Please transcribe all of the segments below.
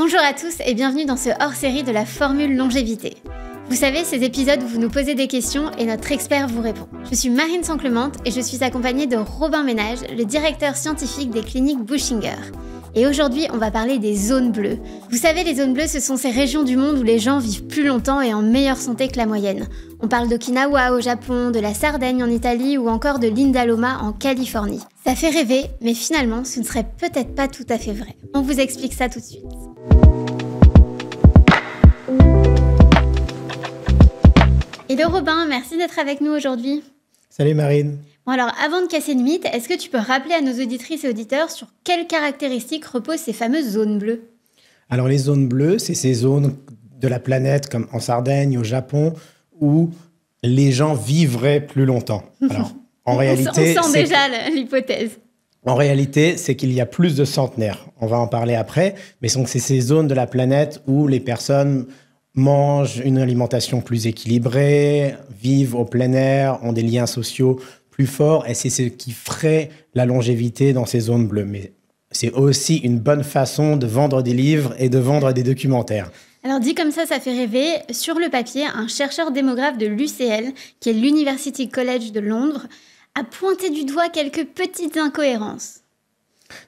Bonjour à tous et bienvenue dans ce hors-série de la Formule Longévité. Vous savez, ces épisodes où vous nous posez des questions et notre expert vous répond. Je suis Marine Sanclement et je suis accompagnée de Robin Ménage, le directeur scientifique des cliniques Buchinger. Et aujourd'hui, on va parler des zones bleues. Vous savez, les zones bleues, ce sont ces régions du monde où les gens vivent plus longtemps et en meilleure santé que la moyenne. On parle d'Okinawa au Japon, de la Sardaigne en Italie ou encore de l'Indaloma en Californie. Ça fait rêver, mais finalement, ce ne serait peut-être pas tout à fait vrai. On vous explique ça tout de suite. Hello Robin, merci d'être avec nous aujourd'hui. Salut Marine. Bon alors, avant de casser le mythe, est-ce que tu peux rappeler à nos auditrices et auditeurs sur quelles caractéristiques reposent ces fameuses zones bleues ? Alors les zones bleues, c'est ces zones de la planète, comme en Sardaigne, au Japon, où les gens vivraient plus longtemps. Alors, en réalité, on sent déjà l'hypothèse. En réalité, c'est qu'il y a plus de centenaires. On va en parler après, mais c'est ces zones de la planète où les personnes mangent une alimentation plus équilibrée, vivent au plein air, ont des liens sociaux plus forts, et c'est ce qui ferait la longévité dans ces zones bleues. Mais c'est aussi une bonne façon de vendre des livres et de vendre des documentaires. Alors dit comme ça fait rêver. Sur le papier, un chercheur démographe de l'UCL, qui est l'University College de Londres, a pointé du doigt quelques petites incohérences.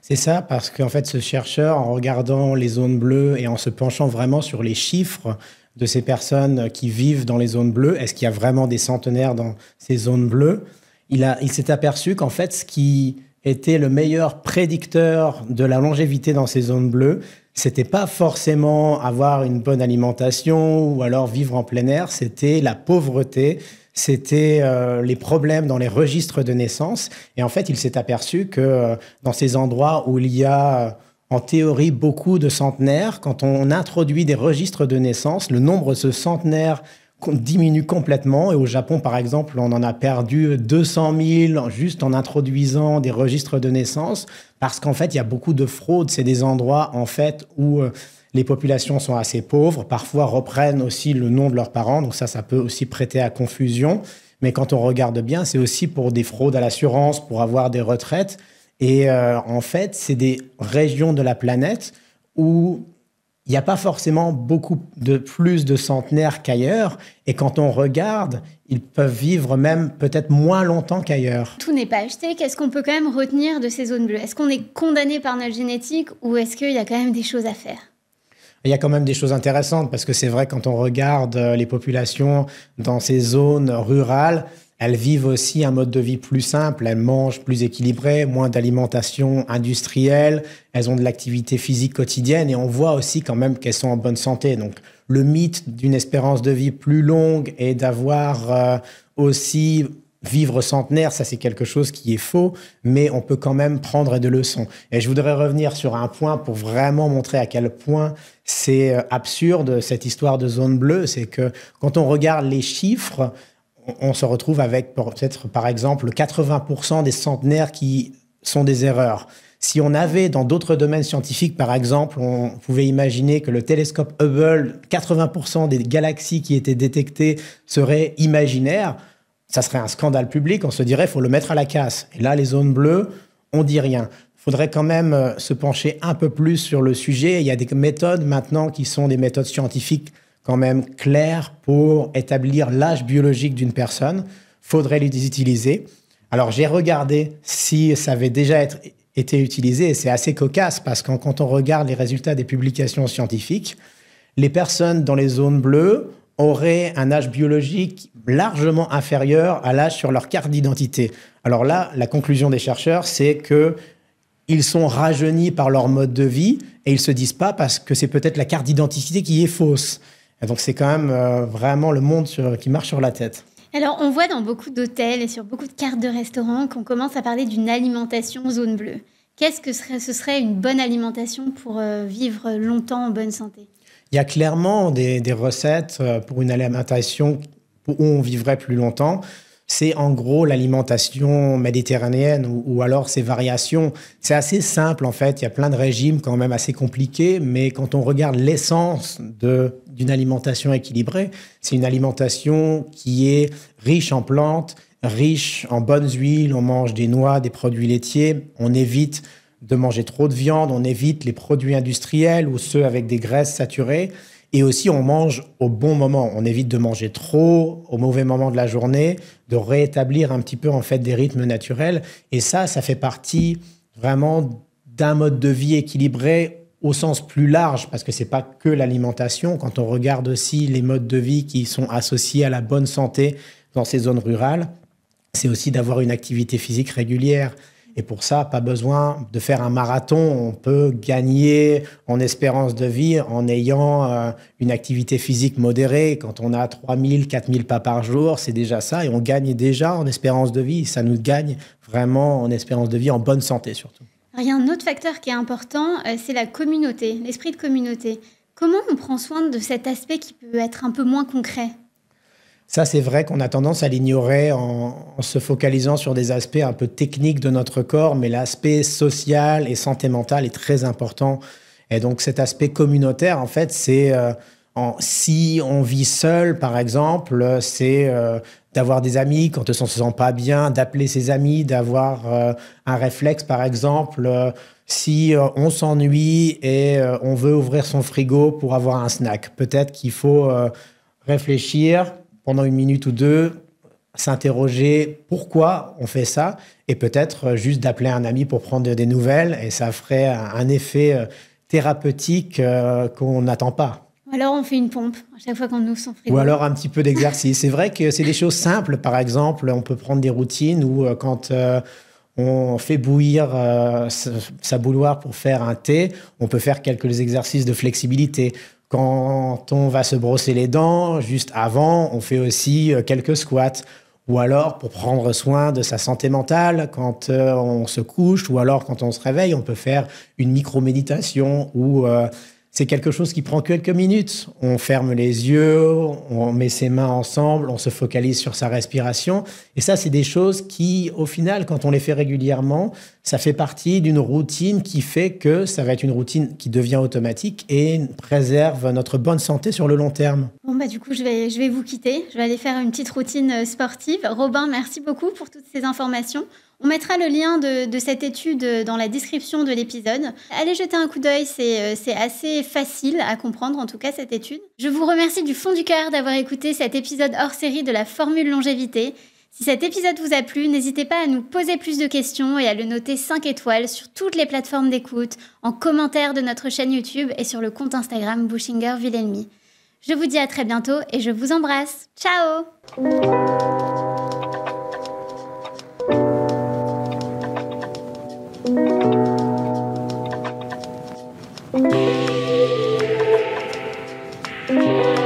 C'est ça, parce qu'en fait, ce chercheur, en regardant les zones bleues et en se penchant vraiment sur les chiffres de ces personnes qui vivent dans les zones bleues, est-ce qu'il y a vraiment des centenaires dans ces zones bleues ? Il s'est aperçu qu'en fait, ce qui était le meilleur prédicteur de la longévité dans ces zones bleues, c'était pas forcément avoir une bonne alimentation ou alors vivre en plein air, c'était la pauvreté, c'était les problèmes dans les registres de naissance. Et en fait, il s'est aperçu que dans ces endroits où il y a en théorie beaucoup de centenaires, quand on introduit des registres de naissance, le nombre de centenaires diminue complètement. Et au Japon, par exemple, on en a perdu 200 000 juste en introduisant des registres de naissance, parce qu'en fait, il y a beaucoup de fraude. C'est des endroits, en fait, où les populations sont assez pauvres, parfois reprennent aussi le nom de leurs parents, donc ça peut aussi prêter à confusion. Mais quand on regarde bien, c'est aussi pour des fraudes à l'assurance, pour avoir des retraites. Et en fait, c'est des régions de la planète où il n'y a pas forcément beaucoup de plus de centenaires qu'ailleurs. Et quand on regarde, ils peuvent vivre même peut-être moins longtemps qu'ailleurs. Tout n'est pas acheté. Qu'est-ce qu'on peut quand même retenir de ces zones bleues ? Est-ce qu'on est condamné par notre génétique ou est-ce qu'il y a quand même des choses à faire ? Il y a quand même des choses intéressantes parce que c'est vrai, quand on regarde les populations dans ces zones rurales, elles vivent aussi un mode de vie plus simple, elles mangent plus équilibré, moins d'alimentation industrielle, elles ont de l'activité physique quotidienne et on voit aussi quand même qu'elles sont en bonne santé. Donc le mythe d'une espérance de vie plus longue et d'avoir aussi vivre centenaire, ça c'est quelque chose qui est faux, mais on peut quand même prendre des leçons. Et je voudrais revenir sur un point pour vraiment montrer à quel point c'est absurde cette histoire de zone bleue, c'est que quand on regarde les chiffres, on se retrouve avec peut-être par exemple 80% des centenaires qui sont des erreurs. Si on avait dans d'autres domaines scientifiques, par exemple, on pouvait imaginer que le télescope Hubble, 80% des galaxies qui étaient détectées seraient imaginaires, ça serait un scandale public, on se dirait, il faut le mettre à la casse. Et là, les zones bleues, on dit rien. Il faudrait quand même se pencher un peu plus sur le sujet. Il y a des méthodes maintenant qui sont des méthodes scientifiques quand même claires pour établir l'âge biologique d'une personne. Il faudrait les utiliser. Alors, j'ai regardé si ça avait déjà été utilisé et c'est assez cocasse parce que quand on regarde les résultats des publications scientifiques, les personnes dans les zones bleues auraient un âge biologique largement inférieur à l'âge sur leur carte d'identité. Alors là, la conclusion des chercheurs, c'est qu'ils sont rajeunis par leur mode de vie et ils ne se disent pas parce que c'est peut-être la carte d'identité qui est fausse. Et donc c'est quand même vraiment le monde qui marche sur la tête. Alors on voit dans beaucoup d'hôtels et sur beaucoup de cartes de restaurants qu'on commence à parler d'une alimentation zone bleue. Qu'est-ce que ce serait une bonne alimentation pour vivre longtemps en bonne santé ? Il y a clairement des recettes pour une alimentation où on vivrait plus longtemps. C'est en gros l'alimentation méditerranéenne ou alors ses variations. C'est assez simple en fait, il y a plein de régimes quand même assez compliqués, mais quand on regarde l'essence d'une alimentation équilibrée, c'est une alimentation qui est riche en plantes, riche en bonnes huiles, on mange des noix, des produits laitiers, on évite de manger trop de viande, on évite les produits industriels ou ceux avec des graisses saturées. Et aussi, on mange au bon moment. On évite de manger trop au mauvais moment de la journée, de rétablir un petit peu en fait des rythmes naturels. Et ça fait partie vraiment d'un mode de vie équilibré au sens plus large, parce que c'est pas que l'alimentation. Quand on regarde aussi les modes de vie qui sont associés à la bonne santé dans ces zones rurales, c'est aussi d'avoir une activité physique régulière. Et pour ça, pas besoin de faire un marathon. On peut gagner en espérance de vie en ayant une activité physique modérée. Quand on a 3000, 4000 pas par jour, c'est déjà ça. Et on gagne déjà en espérance de vie. Ça nous gagne vraiment en espérance de vie, en bonne santé surtout. Alors, il y a un autre facteur qui est important, c'est la communauté, l'esprit de communauté. Comment on prend soin de cet aspect qui peut être un peu moins concret ? Ça, c'est vrai qu'on a tendance à l'ignorer en se focalisant sur des aspects un peu techniques de notre corps, mais l'aspect social et santé mentale est très important. Et donc, cet aspect communautaire, en fait, c'est si on vit seul, par exemple, c'est d'avoir des amis quand on ne se sent pas bien, d'appeler ses amis, d'avoir un réflexe, par exemple. Si on s'ennuie et on veut ouvrir son frigo pour avoir un snack, peut-être qu'il faut réfléchir pendant 1 minute ou 2, s'interroger pourquoi on fait ça et peut-être juste d'appeler un ami pour prendre des nouvelles et ça ferait un effet thérapeutique qu'on n'attend pas. Ou alors on fait une pompe à chaque fois qu'on ouvre son frigo. Ou alors un petit peu d'exercice. C'est vrai que c'est des choses simples. Par exemple, on peut prendre des routines où quand on fait bouillir sa bouilloire pour faire un thé, on peut faire quelques exercices de flexibilité. Quand on va se brosser les dents, juste avant, on fait aussi quelques squats. Ou alors, pour prendre soin de sa santé mentale, quand on se couche ou alors quand on se réveille, on peut faire une micro-méditation où c'est quelque chose qui prend quelques minutes. On ferme les yeux, on met ses mains ensemble, on se focalise sur sa respiration. Et ça, c'est des choses qui, au final, quand on les fait régulièrement, ça fait partie d'une routine qui fait que ça va être une routine qui devient automatique et préserve notre bonne santé sur le long terme. Bon, du coup, je vais vous quitter. Je vais aller faire une petite routine sportive. Robin, merci beaucoup pour toutes ces informations. On mettra le lien de cette étude dans la description de l'épisode. Allez jeter un coup d'œil, c'est assez facile à comprendre, en tout cas, cette étude. Je vous remercie du fond du cœur d'avoir écouté cet épisode hors série de la Formule Longévité. Si cet épisode vous a plu, n'hésitez pas à nous poser plus de questions et à le noter 5 étoiles sur toutes les plateformes d'écoute, en commentaire de notre chaîne YouTube et sur le compte Instagram Bushinger Wilhelmy. Je vous dis à très bientôt et je vous embrasse. Ciao! Thank you.